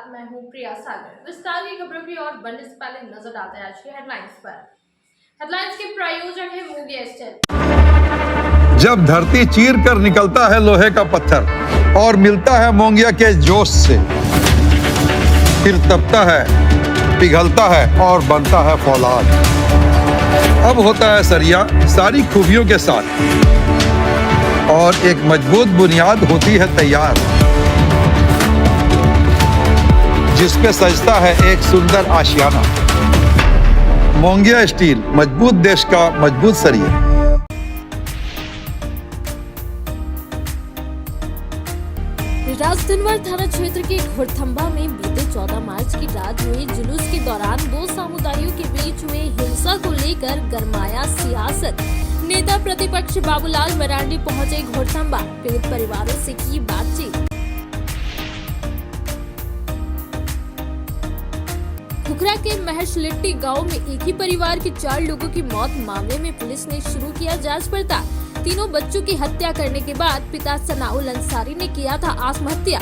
साथ मैं हूं प्रिया सागर। विस्तार की खबरों की ओर बढ़ने से पहले नजर डालते हैं आज की हेडलाइंस पर। हेडलाइंस के प्रायोजक है मोंगिया स्टील। जब धरती चीर कर निकलता है लोहे का पत्थर और मिलता है मोंगिया के जोश से, फिर तपता है, पिघलता है और बनता है फौलाद। अब होता है सरिया सारी खूबियों के साथ और एक मजबूत बुनियाद होती है तैयार, जिस पे सजता है एक सुंदर आशियाना। मोंगिया स्टील, मजबूत देश का मजबूत सरिया। राजधनवर थाना क्षेत्र के घोड़थंबा में बीते 14 मार्च की रात हुए जुलूस के दौरान दो समुदायों के बीच हुए हिंसा को लेकर गरमाया सियासत। नेता प्रतिपक्ष बाबूलाल मरांडी पहुंचे घोड़थंबा, पीड़ित परिवारों से की बातचीत। खुखरा के महशलिट्टी गांव में एक ही परिवार के 4 लोगों की मौत मामले में पुलिस ने शुरू किया जांच पड़ताल। तीनों बच्चों की हत्या करने के बाद पिता सनाउल अंसारी ने किया था आत्महत्या।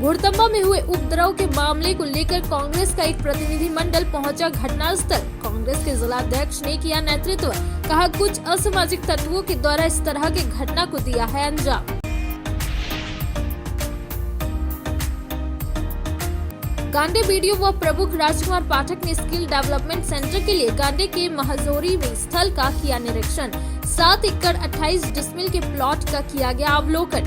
घोड़थंबा में हुए उपद्रव के मामले को लेकर कांग्रेस का एक प्रतिनिधि मंडल पहुंचा घटनास्थल। कांग्रेस के जिलाध्यक्ष ने किया नेतृत्व, कहा कुछ असामाजिक तत्वों के द्वारा इस तरह की घटना को दिया है अंजाम। गांडे बीडीओ व प्रमुख राजकुमार पाठक ने स्किल डेवलपमेंट सेंटर के लिए गांडे के महजोरी में स्थल का किया निरीक्षण। 7 एकड़ 28 डिसमिल के प्लॉट का किया गया अवलोकन।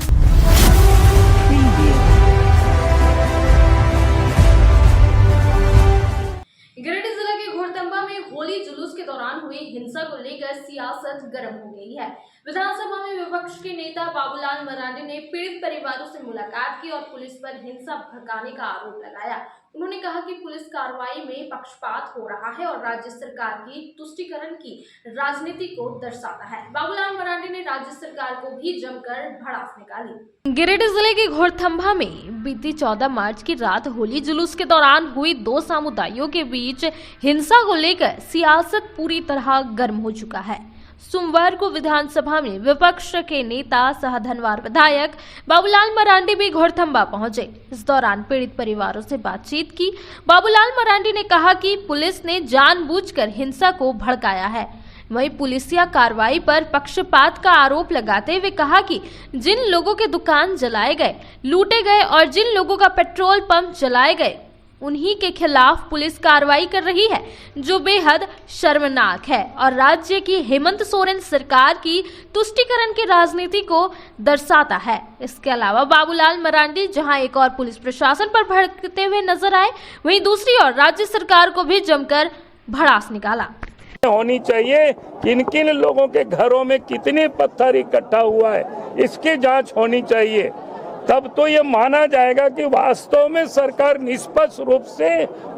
गिरिडीह जिला के घोड़थंबा में होली जुलूस के दौरान हुई हिंसा को लेकर सियासत गर्म हो गई है। विधानसभा में विपक्ष के नेता बाबूलाल मरांडी ने पीड़ित परिवारों से मुलाकात की और पुलिस पर हिंसा भड़काने का आरोप लगाया। उन्होंने कहा कि पुलिस कार्रवाई में पक्षपात हो रहा है और राज्य सरकार की तुष्टीकरण की राजनीति को दर्शाता है। बाबूलाल मरांडी ने राज्य सरकार को भी जमकर भड़ास निकाली। गिरिडीह जिले के घोड़थंबा में बीती 14 मार्च की रात होली जुलूस के दौरान हुई दो समुदायों के बीच हिंसा को लेकर सियासत पूरी तरह गर्म हो चुका है। सोमवार को विधानसभा में विपक्ष के नेता सह धनवार विधायक बाबूलाल मरांडी भी घोड़थंबा पहुंचे। इस दौरान पीड़ित परिवारों से बातचीत की। बाबूलाल मरांडी ने कहा कि पुलिस ने जानबूझकर हिंसा को भड़काया है। वहीं पुलिसिया कार्रवाई पर पक्षपात का आरोप लगाते हुए कहा कि जिन लोगों के दुकान जलाए गए, लूटे गए और जिन लोगों का पेट्रोल पंप जलाए गए, उन्हीं के खिलाफ पुलिस कार्रवाई कर रही है, जो बेहद शर्मनाक है और राज्य की हेमंत सोरेन सरकार की तुष्टीकरण की राजनीति को दर्शाता है। इसके अलावा बाबूलाल मरांडी जहां एक और पुलिस प्रशासन पर भड़कते हुए नजर आए, वहीं दूसरी ओर राज्य सरकार को भी जमकर भड़ास निकाला। होनी चाहिए किन किन लोगों के घरों में कितने पत्थर इकट्ठा हुआ है, इसकी जांच होनी चाहिए। तब तो ये माना जाएगा कि वास्तव में सरकार निष्पक्ष रूप से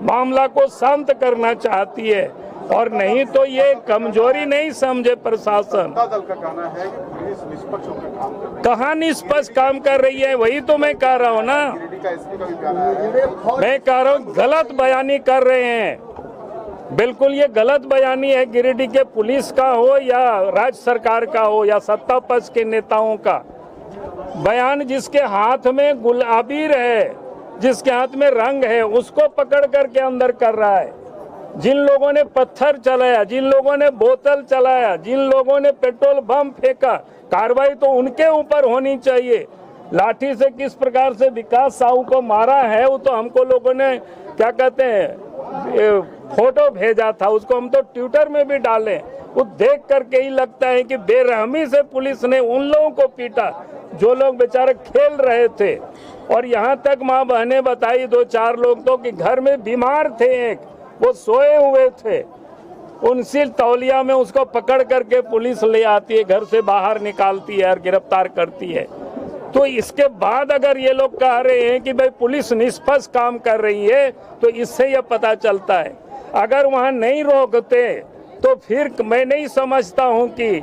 मामला को शांत करना चाहती है, और नहीं तो ये कमजोरी नहीं समझे प्रशासन। दल का कहना है कि पुलिस निष्पक्ष होकर काम कर रही है। कहाँ निष्पक्ष काम कर रही है, वही तो मैं कह रहा हूँ ना। गिरिडीह का एसपी का भी कहना है, मैं कह रहा हूँ गलत बयानी कर रहे हैं। बिल्कुल ये गलत बयानी है, गिरिडीह के पुलिस का हो या राज्य सरकार का हो या सत्ता पक्ष के नेताओं का बयान। जिसके हाथ में गुलाबीर है, जिसके हाथ में रंग है, उसको पकड़ करके अंदर कर रहा है। जिन लोगों ने पत्थर चलाया, जिन लोगों ने बोतल चलाया, जिन लोगों ने पेट्रोल बम फेंका, कार्रवाई तो उनके ऊपर होनी चाहिए। लाठी से किस प्रकार से विकास साहू को मारा है, वो तो हमको लोगों ने क्या कहते हैं फोटो भेजा था, उसको हम तो ट्विटर में भी डाले। वो देख करके ही लगता है कि बेरहमी से पुलिस ने उन लोगों को पीटा जो लोग बेचारे खेल रहे थे। और यहाँ तक माँ बहनें बताई 2-4 लोग तो कि घर में बीमार थे, एक वो सोए हुए थे, उनसे तौलिया में उसको पकड़ करके पुलिस ले आती है, घर से बाहर निकालती है और गिरफ्तार करती है। तो इसके बाद अगर ये लोग कह रहे हैं कि भाई पुलिस निष्पक्ष काम कर रही है, तो इससे यह पता चलता है अगर वहाँ नहीं रोकते तो फिर मैं नहीं समझता हूँ कि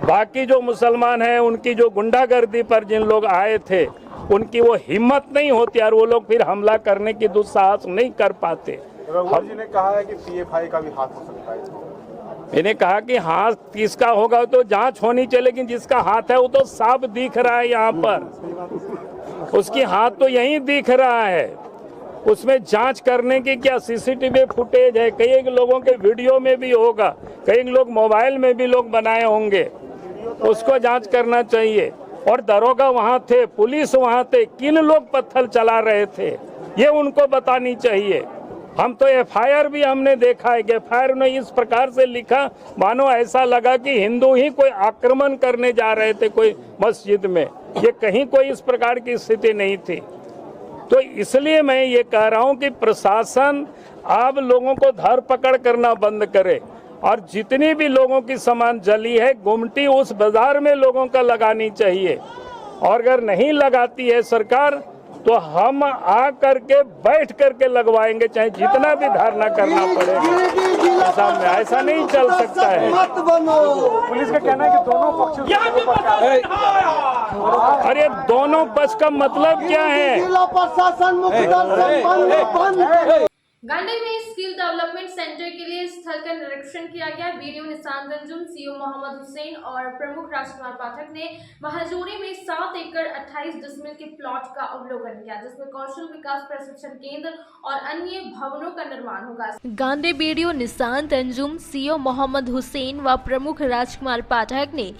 बाकी जो मुसलमान हैं उनकी जो गुंडागर्दी पर जिन लोग आए थे उनकी वो हिम्मत नहीं होती और वो लोग फिर हमला करने की दुस्साहस नहीं कर पाते। रघुवर जी ने कहा है कि पीएफआई का भी हाथ हो सकता है। मैंने कहा कि हाथ किसका होगा तो जांच होनी चाहिए, लेकिन जिसका हाथ है वो तो साफ दिख रहा है यहाँ पर, उसकी हाथ तो यहीं दिख रहा है। उसमें जांच करने की क्या सीसीटीवी फुटेज है, कई लोगों के वीडियो में भी होगा, कई लोग मोबाइल में भी लोग बनाए होंगे, उसको जांच करना चाहिए। और दरोगा वहाँ थे, पुलिस वहाँ थे, किन लोग पत्थर चला रहे थे ये उनको बतानी चाहिए। हम तो एफआईआर भी हमने देखा है कि एफआईआर ने इस प्रकार से लिखा मानो ऐसा लगा कि हिंदू ही कोई आक्रमण करने जा रहे थे कोई मस्जिद में, ये कहीं कोई इस प्रकार की स्थिति नहीं थी। तो इसलिए मैं ये कह रहा हूँ कि प्रशासन अब लोगों को धर पकड़ करना बंद करे और जितनी भी लोगों की सामान जली है गुमटी उस बाजार में लोगों का लगानी चाहिए, और अगर नहीं लगाती है सरकार तो हम आ करके बैठ करके लगवाएंगे, चाहे जितना भी धरना करना पड़ेगा। सामने ऐसा नहीं चल सकता है। पुलिस का कहना है कि दोनों पक्ष अरे दोनों पक्ष का मतलब क्या है? गांधी में स्किल डेवलपमेंट सेंटर के लिए स्थल का निरीक्षण किया गया। वीडियो निशान रंजुम, सीओ मोहम्मद हुसैन और प्रमुख राजकुमार पाठक ने महाजोरी में 7 एकड़ 28 डिसमिल के प्लॉट का अवलोकन किया, जिसमें कौशल विकास प्रशिक्षण केंद्र और अन्य भवनों का निर्माण होगा। गांधी वीडियो निशान तंजुम, सीओ मोहम्मद हुसैन व प्रमुख राजकुमार पाठक ने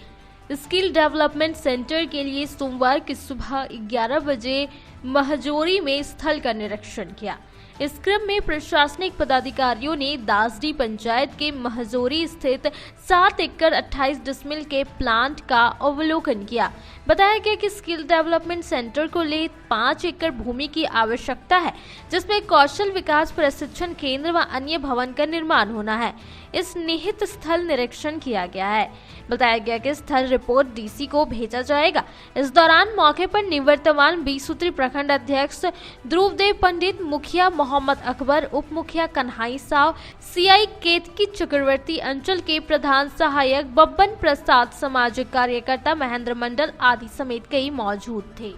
स्किल डेवलपमेंट सेंटर के लिए सोमवार की सुबह 11 बजे महजोरी में स्थल का निरीक्षण किया। इस क्रम में प्रशासनिक पदाधिकारियों ने दासडी पंचायत के महजोरी स्थित 7 एकड़ 28 डिसमिल के प्लांट का अवलोकन किया। बताया गया कि स्किल डेवलपमेंट सेंटर को ले 5 एकड़ भूमि की आवश्यकता है, जिसमें कौशल विकास प्रशिक्षण केंद्र व अन्य भवन का निर्माण होना है। इस निहित स्थल निरीक्षण किया गया है। बताया गया कि स्थल रिपोर्ट डीसी को भेजा जाएगा। इस दौरान मौके पर निवर्तमान 20 सूत्री प्रखंड अध्यक्ष ध्रुवदेव पंडित, मुखिया मोहम्मद अकबर, उप मुखिया कन्हाई साव, सीआई केतकी चक्रवर्ती, अंचल के प्रधान सहायक बब्बन प्रसाद, सामाजिक कार्यकर्ता महेंद्र मंडल आदि समेत कई मौजूद थे।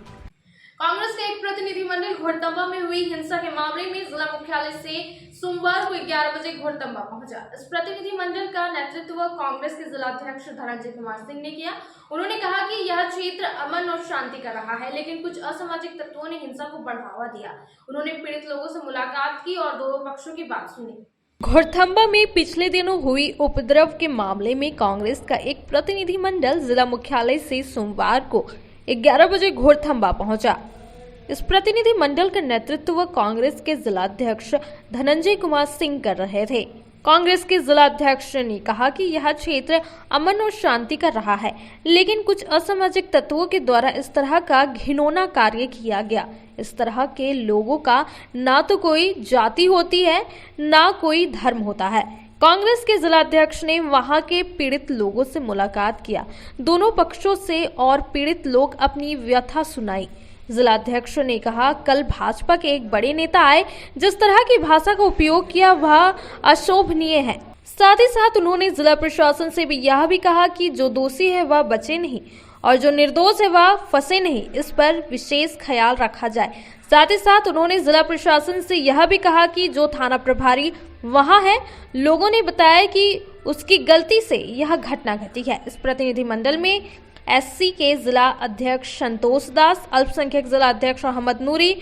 कांग्रेस का एक प्रतिनिधिमंडल घोड़तंबा में हुई हिंसा के मामले में जिला मुख्यालय से सोमवार को 11 बजे घोड़तंबा पहुंचा। इस प्रतिनिधिमंडल का नेतृत्व कांग्रेस के जिला अध्यक्ष धनंजय कुमार सिंह ने किया। उन्होंने कहा कि यह क्षेत्र अमन और शांति का रहा है, लेकिन कुछ असामाजिक तत्वों ने हिंसा को बढ़ावा दिया। उन्होंने पीड़ित लोगों से मुलाकात की और दोनों पक्षों की बात सुनी। घोड़थंबा में पिछले दिनों हुई उपद्रव के मामले में कांग्रेस का एक प्रतिनिधिमंडल जिला मुख्यालय से सोमवार को 11 बजे घोड़थंबा पहुंचा। इस प्रतिनिधि मंडल का नेतृत्व कांग्रेस के जिलाध्यक्ष धनंजय कुमार सिंह कर रहे थे। कांग्रेस के जिलाध्यक्ष ने कहा कि यह क्षेत्र अमन और शांति का रहा है, लेकिन कुछ असामाजिक तत्वों के द्वारा इस तरह का घिनौना कार्य किया गया। इस तरह के लोगों का ना तो कोई जाति होती है, ना कोई धर्म होता है। कांग्रेस के जिलाध्यक्ष ने वहां के पीड़ित लोगों से मुलाकात किया, दोनों पक्षों से, और पीड़ित लोग अपनी व्यथा सुनाई। जिलाध्यक्ष ने कहा, कल भाजपा के एक बड़े नेता आए, जिस तरह की भाषा का उपयोग किया वह अशोभनीय है। साथ ही साथ उन्होंने जिला प्रशासन से भी यह भी कहा कि जो दोषी है वह बचे नहीं और जो निर्दोष है वह फंसे नहीं, इस पर विशेष ख्याल रखा जाए। साथ ही साथ उन्होंने जिला प्रशासन से यह भी कहा कि जो थाना प्रभारी वहां है, लोगों ने बताया कि उसकी गलती से यह घटना घटी है। इस प्रतिनिधिमंडल में एससी के जिला अध्यक्ष संतोष दास, अल्पसंख्यक जिला अध्यक्ष अहमद नूरी,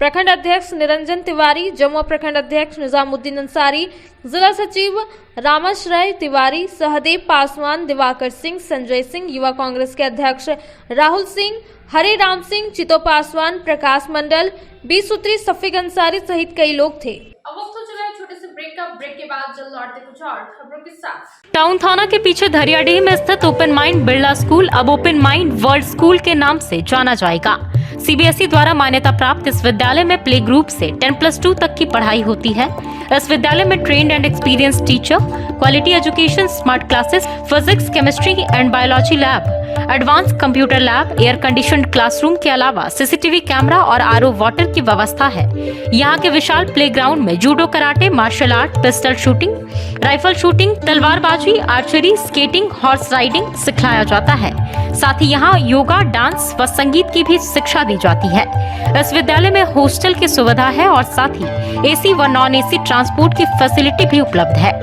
प्रखंड अध्यक्ष निरंजन तिवारी, जमुआ प्रखंड अध्यक्ष निजामुद्दीन अंसारी, जिला सचिव रामाश्रय तिवारी, सहदेव पासवान, दिवाकर सिंह, संजय सिंह, युवा कांग्रेस के अध्यक्ष राहुल सिंह, हरे राम सिंह, चितो पासवान, प्रकाश मंडल, 20 सूत्री सफीक अंसारी सहित कई लोग थे। अब वक्त हो चला है छोटे से ब्रेक का। ब्रेक के बाद जल्द लौटते कुछ और खबरों के साथ। टाउन थाना के पीछे धरियाडीह में स्थित ओपन माइंड बिरला स्कूल अब ओपन माइंड वर्ल्ड स्कूल के नाम से जाना जाएगा। सीबीएसई द्वारा मान्यता प्राप्त इस विद्यालय में प्ले ग्रुप से 10+2 तक की पढ़ाई होती है। इस विद्यालय में trained and experience teacher, quality education, smart classes, physics, chemistry and biology lab, advance computer lab, air conditioned classroom के अलावा सीसीटीवी कैमरा और आरओ वाटर की व्यवस्था है। यहाँ के विशाल प्लेग्राउंड में judo, karate, martial art, pistol shooting, rifle shooting, तलवारबाजी, आर्चरी, स्केटिंग, हॉर्स राइडिंग सिखाया जाता है। साथ ही यहाँ योगा, डांस व संगीत की भी शिक्षा दी जाती है। इस विद्यालय में हॉस्टल की सुविधा है और साथ ही एसी व नॉन एसी ट्रांसपोर्ट की फैसिलिटी भी उपलब्ध है।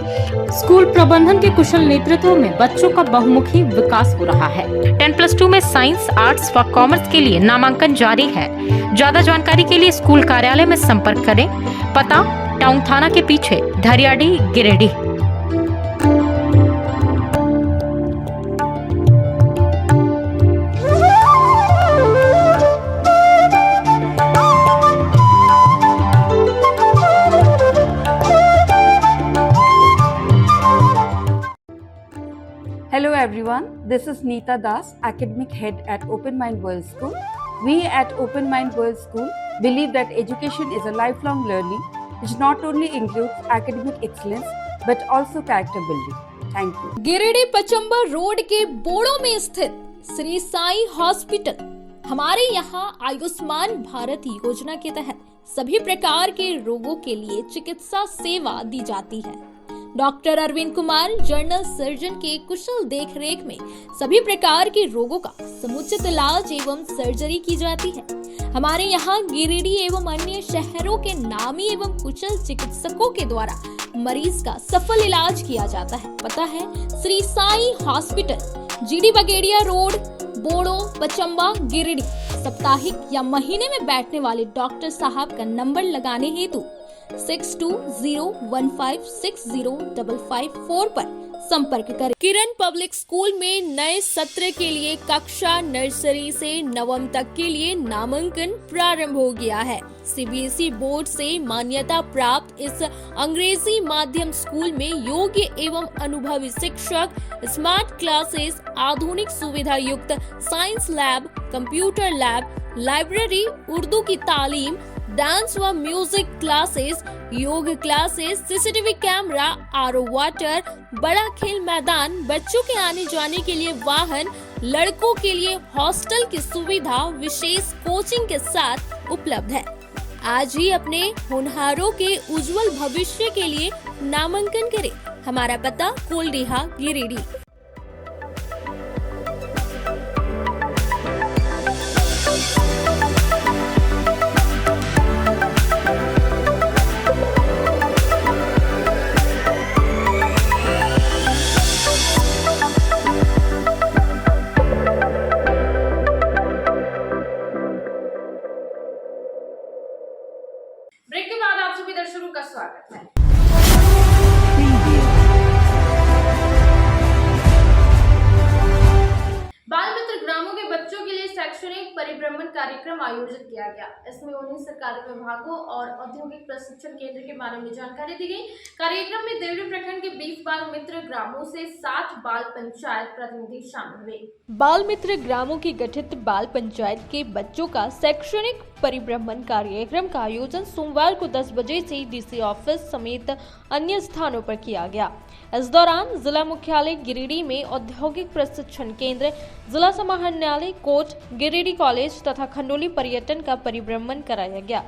स्कूल प्रबंधन के कुशल नेतृत्व में बच्चों का बहुमुखी विकास हो रहा है। 10+2 में साइंस, आर्ट्स व कॉमर्स के लिए नामांकन जारी है। ज्यादा जानकारी के लिए स्कूल कार्यालय में संपर्क करें। पता टाउन थाना के पीछे, धरियाडीह, Giridih. Hello everyone, this is Neeta Das, Academic Head at Open Mind World School. We at Open Mind World School believe that education is a lifelong learning which not only includes academic excellence but also character building. Thank you. Giridih Pachamba road के बोड़ो में स्थित Shri Sai hospital. हमारे यहाँ आयुष्मान भारत योजना के तहत सभी प्रकार के रोगों के लिए चिकित्सा सेवा दी जाती है। Doctor Arvind Kumar general surgeon के कुशल देखरेख में सभी प्रकार के रोगों का समुचित इलाज एवं सर्जरी की जाती है। हमारे यहाँ गिरिडीह एवं अन्य शहरों के नामी एवं कुशल चिकित्सकों के द्वारा मरीज का सफल इलाज किया जाता है। पता है Shri Sai hospital, GD Bagediya road, Bodo, Pachamba, Giridih. साप्ताहिक या महीने में बैठने वाले डॉक्टर साहब का नंबर लगाने हेतु 6201560554 पर संपर्क करें। किरण पब्लिक स्कूल में नए सत्र के लिए कक्षा नर्सरी से नवम तक के लिए नामांकन प्रारंभ हो गया है। सीबीएसई बोर्ड से मान्यता प्राप्त इस अंग्रेजी माध्यम स्कूल में योग्य एवं अनुभवी शिक्षक, स्मार्ट क्लासेस, आधुनिक सुविधा युक्त science lab, computer lab, library, Urdu की तालीम, डांस व म्यूजिक क्लासेस, योग classes, CCTV camera, RO water, बड़ा खेल मैदान, बच्चों के आने जाने के लिए वाहन, लड़कों के लिए हॉस्टल की सुविधा विशेष कोचिंग के साथ उपलब्ध है। आज ही अपने होनहारों के उज्जवल भविष्य के लिए नामांकन करें। हमारा पता कोलडीहा, गिरिडीह। ब्रेक के बाद आप सभी दर्शकों का स्वागत है। बाल मित्र ग्रामों के बच्चों के लिए शैक्षणिक परिभ्रमण कार्यक्रम आयोजित किया गया। इसमें उन्हें सरकारी विभागों और औद्योगिक प्रशिक्षण केंद्र के बारे में जानकारी दी गई। कार्यक्रम में देवरी प्रखंड के 20 बाल मित्र ग्रामों से 60 बाल पंचायत प्रतिनिधि शामिल हुए। बाल मित्र ग्रामों की गठित बाल पंचायत के बच्चों का शैक्षणिक परिभ्रमण कार्यक्रम का आयोजन सोमवार को 10 बजे से डीसी ऑफिस समेत अन्य स्थानों पर किया गया। इस दौरान जिला मुख्यालय गिरिडीह में औद्योगिक प्रशिक्षण केंद्र, जिला समाहरणालय कोट, गिरिडीह कॉलेज तथा खंडोली पर्यटन का परिभ्रमण कराया गया।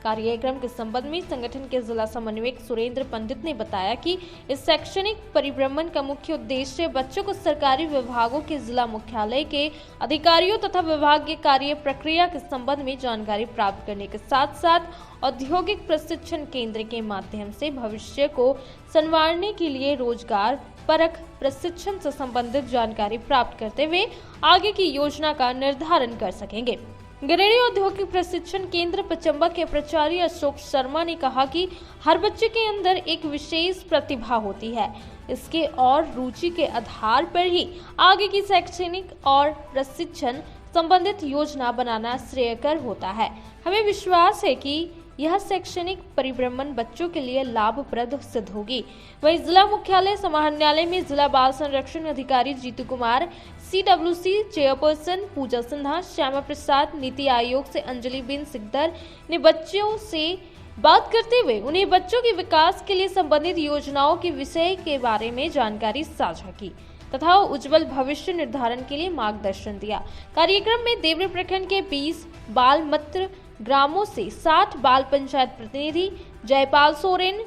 कार्यक्रम के संबंध में संगठन के जिला समन्वयक सुरेंद्र पंडित ने बताया कि इस शैक्षणिक परिभ्रमण का मुख्य उद्देश्य बच्चों को सरकारी विभागों के जिला मुख्यालय के अधिकारियों तथा विभागीय कार्य प्रक्रिया के संबंध में जानकारी प्राप्त करने के साथ साथ औद्योगिक प्रशिक्षण केंद्र के माध्यम से भविष्य को संवारने के लिए रोजगार परख प्रशिक्षण से संबंधित जानकारी प्राप्त करते हुए आगे की योजना का निर्धारण कर सकेंगे। गिरिडीह औद्योगिक प्रशिक्षण केंद्र पचंबा के प्राचार्य अशोक शर्मा ने कहा कि हर बच्चे के अंदर एक विशेष प्रतिभा होती है। इसके और रुचि के आधार पर ही आगे की शैक्षणिक और प्रशिक्षण संबंधित योजना बनाना श्रेयकर होता है। हमें विश्वास है कि यह शैक्षणिक परिभ्रमण बच्चों के लिए लाभप्रद सिद्ध होगी। वहीं जिला मुख्यालय समाहरणालय में जिला बाल संरक्षण अधिकारी जीतू कुमार, CWC चेयरपर्सन पूजा सिन्हा, श्यामा प्रसाद, नीति आयोग से अंजलि बिन सिकदर ने बच्चों से बात करते हुए उन्हें बच्चों के विकास के लिए संबंधित योजनाओं के विषय के बारे में जानकारी साझा की तथा उज्जवल भविष्य निर्धारण के लिए मार्गदर्शन दिया। कार्यक्रम में देवरी प्रखंड के 20 बाल मित्र ग्रामों से 60 बाल पंचायत प्रतिनिधि जयपाल सोरेन,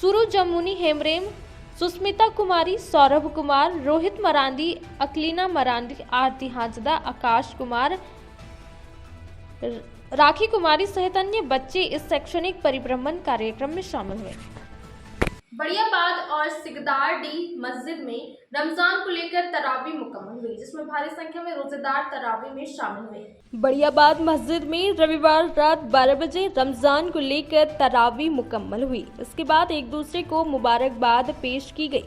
सुरु जमुनी हेमरेम, सुस्मिता कुमारी, सौरभ कुमार, रोहित मरांडी, अकलीना मरांडी, आरती हाजदा, आकाश कुमार, राखी कुमारी सहित अन्य बच्चे इस शैक्षणिक परिभ्रमण कार्यक्रम में शामिल हुए। बढ़ियाबाद और सिगदारडी मस्जिद में रमजान को लेकर तरावी मुकम्मल हुई, जिसमें भारी संख्या में रोजेदार तरावी में शामिल हुए। बढ़ियाबाद मस्जिद में रविवार रात 12 बजे रमजान को लेकर तरावी मुकम्मल हुई। इसके बाद एक दूसरे को मुबारकबाद पेश की गई।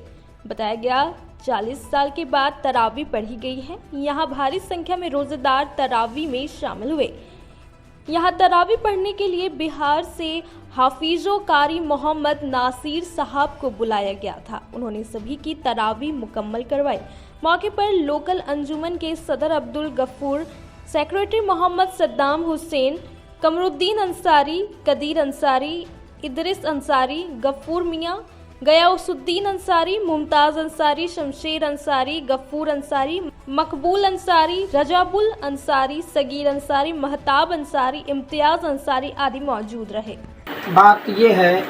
बताया गया 40 साल के बाद तरावी पढ़ी गई है। यहाँ भारी संख्या में रोजेदार तरावी में शामिल हुए। यहाँ तरावी पढ़ने के लिए बिहार से हाफिजो कारी मोहम्मद नासिर साहब को बुलाया गया था। उन्होंने सभी की तरावी मुकम्मल करवाई। मौके पर लोकल अंजुमन के सदर अब्दुल गफूर, सेक्रेटरी मोहम्मद सद्दाम हुसैन, कमरुद्दीन अंसारी, कदीर अंसारी, इदरिस अंसारी, गफूर मियाँ, गयासुद्दीन अंसारी, मुमताज़ अंसारी, शमशेर अंसारी, गफूर अंसारी, मकबूल अंसारी, रजाबुल अंसारी, सगीर अंसारी, महताब अंसारी, इम्तियाज़ अंसारी आदि मौजूद रहे। बात ये है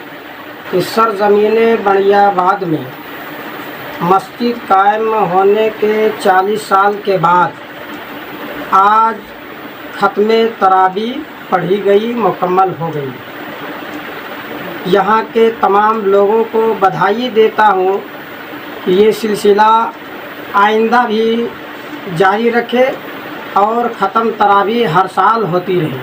कि सरजमीन बढ़ियाबाद में मस्जिद कायम होने के 40 साल के बाद आज ख़त्मे तरावी पढ़ी गई, मुकम्मल हो गई। यहाँ के तमाम लोगों को बधाई देता हूँ कि ये सिलसिला आइंदा भी जारी रखे और ख़त्म तरावी हर साल होती रहे।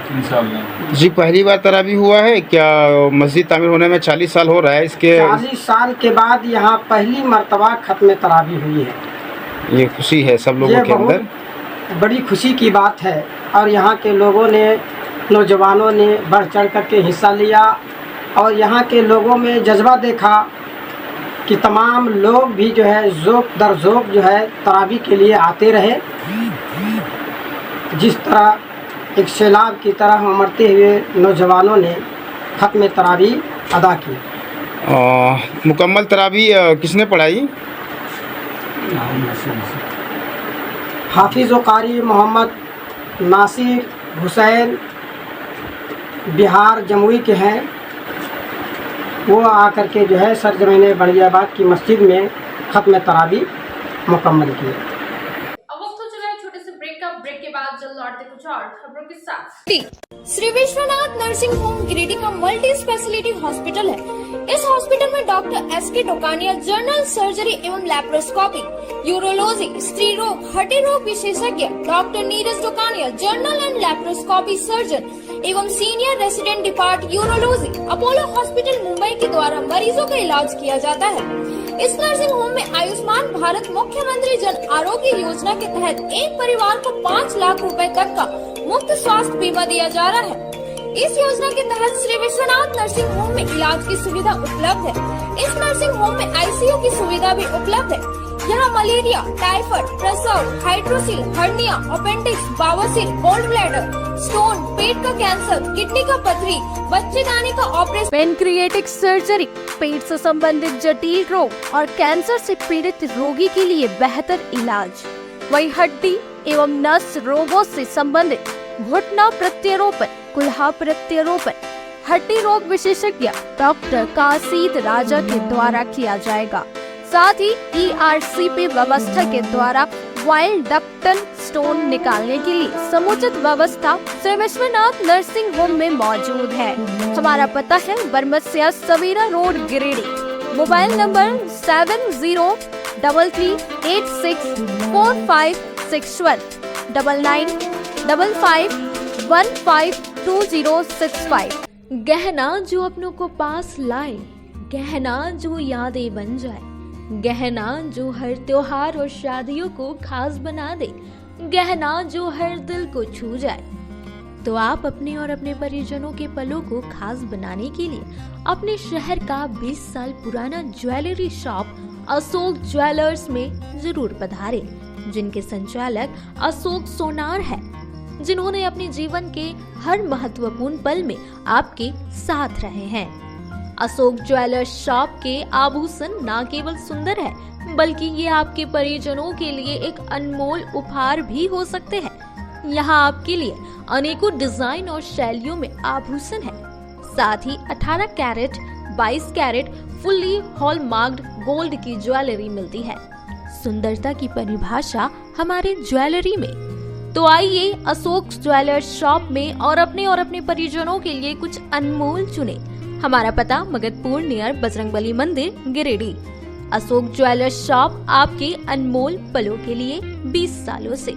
जी, पहली बार तरावी हुआ है क्या? मस्जिद तामीर होने में 40 साल हो रहा है, इसके 40 साल के बाद यहाँ पहली मर्तबा ख़त्म तरावी हुई है। ये खुशी है सब लोगों के अंदर, बड़ी खुशी की बात है। और यहाँ के लोगों ने, नौजवानों ने बढ़ चढ़ कर के हिस्सा लिया और यहाँ के लोगों में जज्बा देखा कि तमाम लोग भी जो है ज़ोक दर ज़ोक जो है तरावी के लिए आते रहे। जिस तरह एक सैलाब की तरह उमड़ते हुए नौजवानों ने ख़त्म तरावी अदा की। मुकम्मल तरावी किसने पढ़ाई? हाफिज़ कारी मोहम्मद नासिर हुसैन बिहार जमुई के हैं। वो आकर के जो है सरजमीन बढ़ियाबाद की मस्जिद में ख़त्म तरावी मुकम्मल किए। अब वक्त हो चला है छोटे से ब्रेक का। ब्रेक के बाद जल्द लौटते कुछ और खबरों के साथ। श्री विश्वनाथ नर्सिंग होम गिरिडीह का मल्टी स्पेशलिटी हॉस्पिटल है। इस हॉस्पिटल में doctor S K. Tokania general surgery एवं लैप्रोस्कोपी, यूरोलॉजी, स्त्री रोग, हड्डी रोग विशेषज्ञ, doctor Neeraj Tokania general and laparoscopy surgeon एवं senior resident depart urology, Apollo hospital Mumbai के द्वारा मरीजों का इलाज किया जाता है। इस नर्सिंग होम में आयुष्मान भारत मुख्यमंत्री जन आरोग्य योजना के तहत एक परिवार को 5 लाख रुपए तक का मुफ्त स्वास्थ्य बीमा दिया जा रहा है। इस योजना के तहत श्री विश्वनाथ नर्सिंग होम में इलाज की सुविधा उपलब्ध है। इस नर्सिंग होम में आईसीयू की सुविधा भी उपलब्ध है। यहाँ मलेरिया, टाइफाइड, प्रसव, हाइड्रोसिल, हर्निया, अपेंडिक्स, बावसीर, गोल्ड ब्लैडर, स्टोन, पेट का कैंसर, किडनी का पथरी, बच्चेदानी का ऑपरेशन, पेनक्रिएटिक सर्जरी, पेट से संबंधित जटिल रोग और कैंसर से पीड़ित रोगी के लिए बेहतर इलाज। वही हड्डी एवं नस रोगों से संबंधित घुटना प्रत्यारोपण, कुल्हा प्रत्यारोपण, हड्डी रोग विशेषज्ञ डॉक्टर कासिद राजा के द्वारा किया जाएगा। साथ ही ERCP व्यवस्था के द्वारा वाइल्ड डक्टल स्टोन निकालने के लिए समुचित व्यवस्था श्री विश्वनाथ नर्सिंग होम में मौजूद है। हमारा पता है Baramasia Savera road Giridih. Mobile number 7033864561 9955152065। गहना जो अपनों को पास लाए, गहना जो यादें बन जाए, गहना जो हर त्योहार और शादियों को खास बना दे, गहना जो हर दिल को छू जाए। तो आप अपने और अपने परिजनों के पलों को खास बनाने के लिए अपने शहर का 20 साल पुराना ज्वेलरी शॉप अशोक ज्वेलर्स में जरूर पधारे, जिनके संचालक अशोक सोनार है, जिन्होंने अपने जीवन के हर महत्वपूर्ण पल में आपके साथ रहे हैं। अशोक ज्वेलर्स शॉप के आभूषण न केवल सुंदर है, बल्कि ये आपके परिजनों के लिए एक अनमोल उपहार भी हो सकते हैं। यहाँ आपके लिए अनेकों डिजाइन और शैलियों में आभूषण है। साथ ही 18 कैरेट, 22 कैरेट फुल्ली हॉलमार्क्ड गोल्ड की ज्वेलरी मिलती है। सुंदरता की परिभाषा हमारे ज्वेलरी में। तो आइए अशोक ज्वेलर्स शॉप में और अपने परिजनों के लिए कुछ अनमोल चुने। हमारा पता मगधपुर नियर बजरंगबली मंदिर, गिरिडीह। अशोक ज्वेलर्स शॉप, आपके अनमोल पलों के लिए 20 सालों से।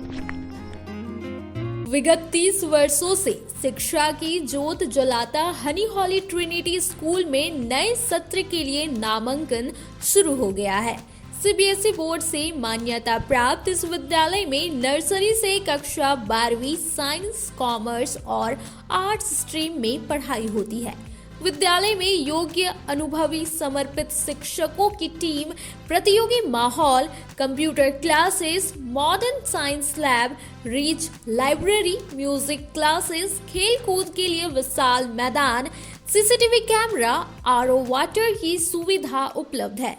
विगत 30 वर्षों से शिक्षा की ज्योत जलाता हनी हॉली ट्रिनिटी स्कूल में नए सत्र के लिए नामांकन शुरू हो गया है। सीबीएसई बोर्ड से मान्यता प्राप्त इस विद्यालय में नर्सरी से कक्षा 12वीं साइंस, कॉमर्स और आर्ट्स स्ट्रीम में पढ़ाई होती है। विद्यालय में योग्य, अनुभवी, समर्पित शिक्षकों की टीम, प्रतियोगी माहौल, computer classes, modern science lab, rich library, music classes, खेल कूद के लिए विशाल मैदान, सीसीटीवी कैमरा, आरओ वाटर की सुविधा उपलब्ध है।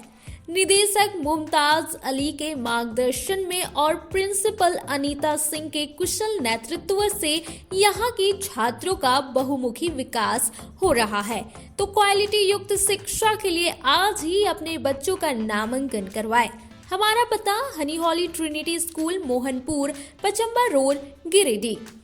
निदेशक मुमताज अली के मार्गदर्शन में और प्रिंसिपल अनीता सिंह के कुशल नेतृत्व से यहाँ के छात्रों का बहुमुखी विकास हो रहा है। तो क्वालिटी युक्त शिक्षा के लिए आज ही अपने बच्चों का नामांकन करवाएं। हमारा पता honey holy trinity school, Mohanpur, Pachamba road, Giridih.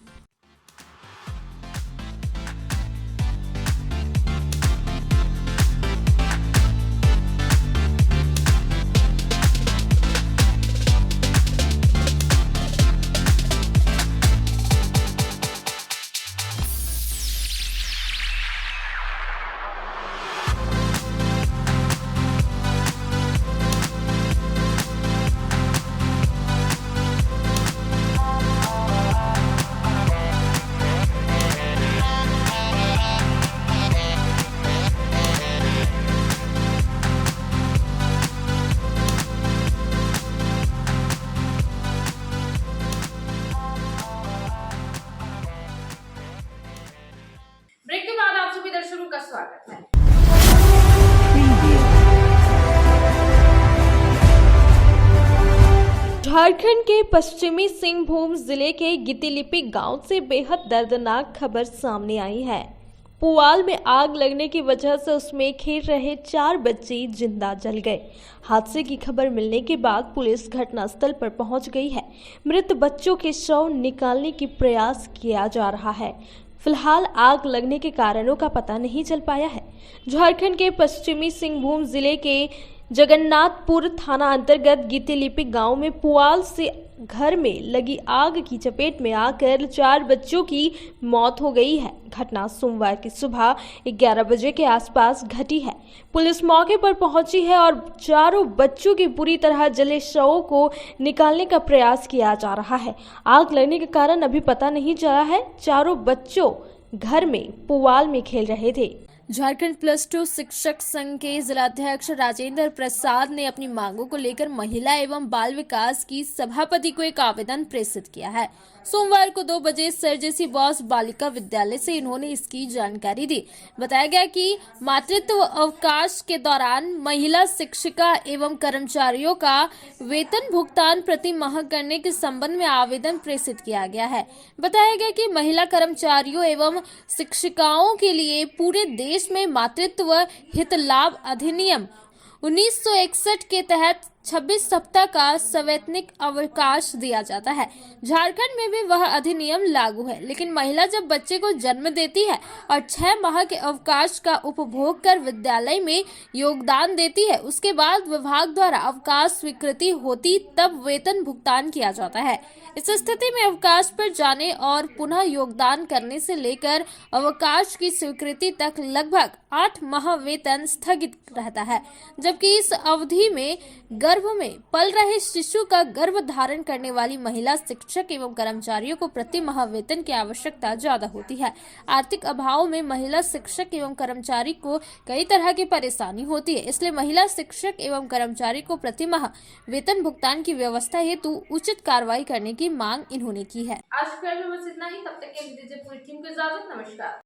Break के बाद आप सभी दर्शकों का स्वागत है। झारखंड के पश्चिमी सिंहभूम जिले के गितिलिपि गांव से बेहद दर्दनाक खबर सामने आई है। पुआल में आग लगने की वजह से उसमें खेल रहे 4 बच्चे जिंदा जल गए। हादसे की खबर मिलने के बाद पुलिस घटनास्थल पर पहुंच गई है। मृत बच्चों के शव निकालने की प्रयास किया जा रहा है। फिलहाल आग लगने के कारणों का पता नहीं चल पाया है। झारखंड के पश्चिमी सिंहभूम जिले के जगन्नाथपुर थाना अंतर्गत गितिलिपि गांव में पुआल से घर में लगी आग की चपेट में आकर 4 बच्चों की मौत हो गई है। घटना सोमवार की सुबह 11 बजे के आसपास घटी है। पुलिस मौके पर पहुंची है और चारों बच्चों के पूरी तरह जले शवों को निकालने का प्रयास किया जा रहा है। आग लगने के कारण अभी पता नहीं चला है। चारों बच्चों घर में पुआल में खेल रहे थे। झारखंड +2 शिक्षक संघ के जिलाध्यक्ष राजेंद्र प्रसाद ने अपनी मांगों को लेकर महिला एवं बाल विकास की सभापति को एक आवेदन प्रेषित किया है। सोमवार को 2 बजे सरजेसी बॉस बालिका विद्यालय से इन्होंने इसकी जानकारी दी। बताया गया कि मातृत्व अवकाश के दौरान महिला शिक्षिका एवं कर्मचारियों का वेतन भुगतान प्रति माह करने के संबंध में आवेदन प्रेषित किया गया है। बताया गया कि महिला कर्मचारियों एवं शिक्षिकाओं के लिए पूरे देश में मातृत्व हित लाभ अधिनियम 1961 के तहत 26 सप्ताह का सवैतनिक अवकाश दिया जाता है। झारखंड में भी वह अधिनियम लागू है, लेकिन महिला जब बच्चे को जन्म देती है और 6 माह के अवकाश का उपभोग कर विद्यालय में योगदान देती है, उसके बाद विभाग द्वारा अवकाश स्वीकृति होती तब वेतन भुगतान किया जाता है। इस स्थिति में अवकाश पर जाने और पुनः योगदान करने से लेकर अवकाश की स्वीकृति तक लगभग 8 माह वेतन स्थगित रहता है, जबकि इस अवधि में गर्भ में पल रहे शिशु का गर्भ धारण करने वाली महिला शिक्षक एवं कर्मचारियों को प्रति माह वेतन की आवश्यकता ज्यादा होती है। आर्थिक अभाव में महिला शिक्षक एवं कर्मचारी को कई तरह की परेशानी होती है, इसलिए महिला शिक्षक एवं कर्मचारी को प्रति माह वेतन भुगतान की व्यवस्था हेतु उचित कार्रवाई करने की मांग इन्होंने की है। आज के में बस इतना ही। तब तक के लिए दीजिए पूरी टीम को इजाजत। नमस्कार।